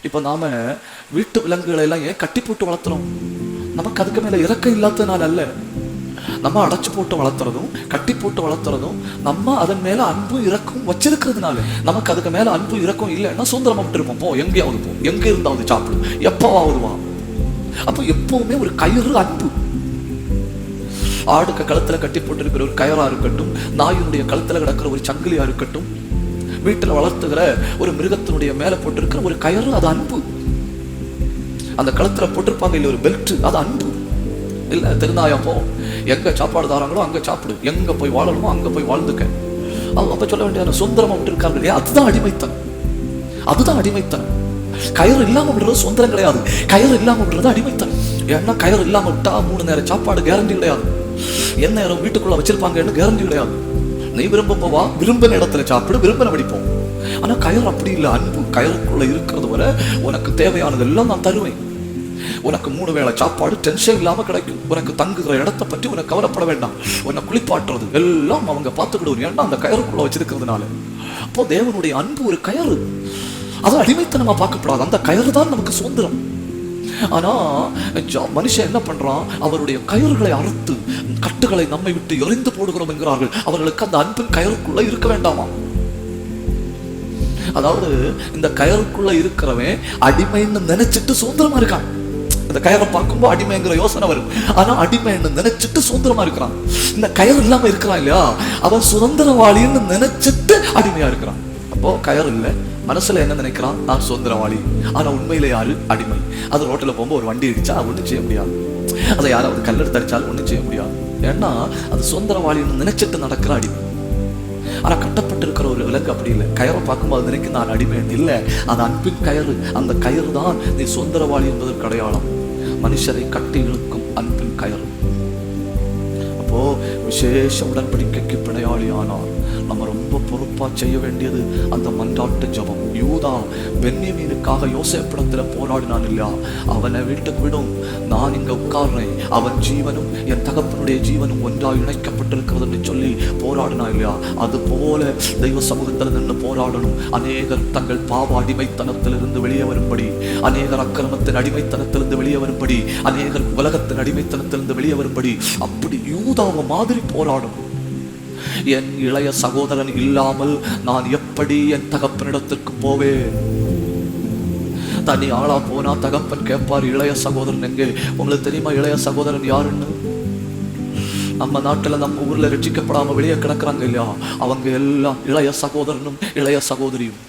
இப்ப நாம வீட்டு விலங்குகளை எல்லாம் ஏன் கட்டி போட்டு வளர்த்துறோம்? நமக்கு அதுக்கு மேல இறக்கம் இல்லாததுனால அல்ல. நம்ம அடைச்சு போட்டு வளர்த்துறதும் கட்டி போட்டு வளர்த்துறதும் நம்ம அதன் மேல அன்பு இறக்கம் வச்சிருக்கிறதுனால. நமக்கு அதுக்கு மேல அன்பு இறக்கம் இல்லைன்னா சுதந்திரமா விட்டு இருப்போம். போ, எங்கேயாவது போ, எங்க இருந்தாவது சாப்பிடு, எப்பவாவது வா. அப்ப எப்பவுமே ஒரு கயிறு அன்பு. ஆடுக்க கழுத்துல கட்டி போட்டு இருக்கிற ஒரு கயரா இருக்கட்டும், நாயினுடைய கழுத்துல கிடக்கிற ஒரு சங்கிலியா இருக்கட்டும், வீட்டுல வளர்த்துகிற ஒரு மிருகத்தினுடைய மேல போட்டிருக்கிற ஒரு கயறு, அது அன்பு. அந்த கழுத்துல போட்டிருப்பாங்க இல்ல ஒரு பெல்ட், அது அன்பு. இல்ல திருநாயா போ, எங்க சாப்பாடு தாராங்களோ அங்க சாப்பிடு, எங்க போய் வாழணுமோ அங்க போய் வாழ்ந்துக்க. அப்ப சொல்ல வேண்டிய சுதந்திரமா விட்டு இருக்காங்க இல்லையா, அதுதான் அடிமைத்தனம். அதுதான் அடிமைத்தனம். கயிறு இல்லாம விடுறது சுதந்திரம் கிடையாது, கயிறு இல்லாம விடுறது அடிமைத்தனம். ஏன்னா கயிறு இல்லாம விட்டா 3 நேரம் சாப்பாடு கேரண்டி கிடையாது, என்ன நேரம் வீட்டுக்குள்ள வச்சிருப்பாங்கன்னு கேரண்டி கிடையாது. நீ விரும்பவா, விரும்பின இடத்துல சாப்பிடு, விரும்பின படிப்போம். ஆனா கயிறு அப்படி இல்லை. அன்பு கயிறுக்குள்ள இருக்கிறது வரை உனக்கு தேவையானது எல்லாம் நான் தருவேன். உனக்கு 3 வேளை சாப்பாடு டென்ஷன் இல்லாம கிடைக்கும். உனக்கு தங்குகிற இடத்தை பற்றி உனக்கு கவலைப்பட வேண்டாம். உன்னை குளிப்பாட்டுறது எல்லாம் அவங்க பார்த்துக்கிடுவோம். ஏன்னா அந்த கயிறுக்குள்ள வச்சிருக்கிறதுனால. அப்போ தேவனுடைய அன்பு ஒரு கயிறு, அது அடிமைத்தனமா பார்க்கப்படாது. அந்த கயிறு தான் நமக்கு சுதந்திரம். ஆனா மனுஷன் என்ன பண்றான், அவருடைய கயிறுகளை அறுத்து கட்டுகளை நம்மை விட்டு எறிந்து போடுகிறோம் என்கிறார்கள். அவர்களுக்கு அந்த அன்பின் கயிறுக்குள்ள இருக்க வேண்டாமா? அதாவது இந்த கயிறுக்குள்ள இருக்கிறவன் அடிமைன்னு நினைச்சிட்டு சுதந்திரமா இருக்கான். இந்த கயிறை பார்க்கும்போது அடிமைங்கிற யோசனை வரும். ஆனா அடிமைன்னு நினைச்சிட்டு சுதந்திரமா இருக்கிறான். இந்த கயிறு இல்லாம இருக்கிறான் இல்லையா, அவன் சுதந்திரவாளின்னு நினைச்சிட்டு அடிமையா இருக்கிறான். அப்போ கயிறு இல்லை, மனசுல என்ன நினைக்கிறான், நான் சுதந்திரவாளி. ஆனா உண்மையில யாரு, அடிமை. அது ரோட்டில் போகும்போது ஒரு வண்டி அடிச்சா ஒன்றும் செய்ய முடியாது, அதை யாராவது கல்லெடுத்து அடிச்சாலும் ஒன்றும் செய்ய முடியாது. ஏன்னா அது சுதந்திரவாளின்னு நினைச்சிட்டு நடக்கிற அடிமை. ஆனா கட்டப்பட்டிருக்கிற ஒரு விலங்கு அப்படி இல்லை. கயிறை பார்க்கும்போது நினைக்கும் நான் அடிமை இல்லை, அது அன்பின் கயிறு. அந்த கயிறு தான் நீ சுதந்திரவாளி என்பதற்கு அடையாளம். மனுஷரை கட்டி இழுக்கும் அன்பின் கயிறு. அப்போ விசேஷ உடன்படிக்கைக்கு பிணையாளியானார். நம்ம ரொம்ப பொறுப்பா செய்ய வேண்டியது அந்த மன்றாட்டு ஜபம். யூதா பென்யமீனுக்காக யோசேப்பிடத்துல போராடினான் இல்லையா, அவனை வீட்டுக்கு விடும், நான் இங்க உட்கார்றேன், அவன் ஜீவனும் என் தகப்பனுடைய ஜீவனும் ஒன்றாக இணைக்கப்பட்டிருக்கிறது என்று சொல்லி போராடினா இல்லையா, அது போல தெய்வ சமூகத்தில் நின்று போராடணும். அநேகர் தங்கள் பாவ அடிமைத்தனத்திலிருந்து வெளியே வரும்படி, அநேகர் அக்கிரமத்தின் அடிமைத்தனத்திலிருந்து வெளியே வரும்படி, அநேகர் உலகத்தின் அடிமைத்தனத்திலிருந்து வெளியே வரும்படி அப்படி யூதாவை மாதிரி போராடும். என் இளைய சகோதரன் இல்லாமல் நான் எப்படி என் தகப்பனிடத்திற்கு போவேன்? தனி ஆளா போனா தகப்பன் கேட்பார், இளைய சகோதரன் எங்கே? உங்களுக்கு தெரியுமா இளைய சகோதரன் யாருன்னு? நம்ம நாட்டுல நம்ம ஊர்ல ரட்சிக்கப்படாம வெளியே கிடக்குறாங்க இல்லையா, அவங்க எல்லாம் இளைய சகோதரனும் இளைய சகோதரியும்.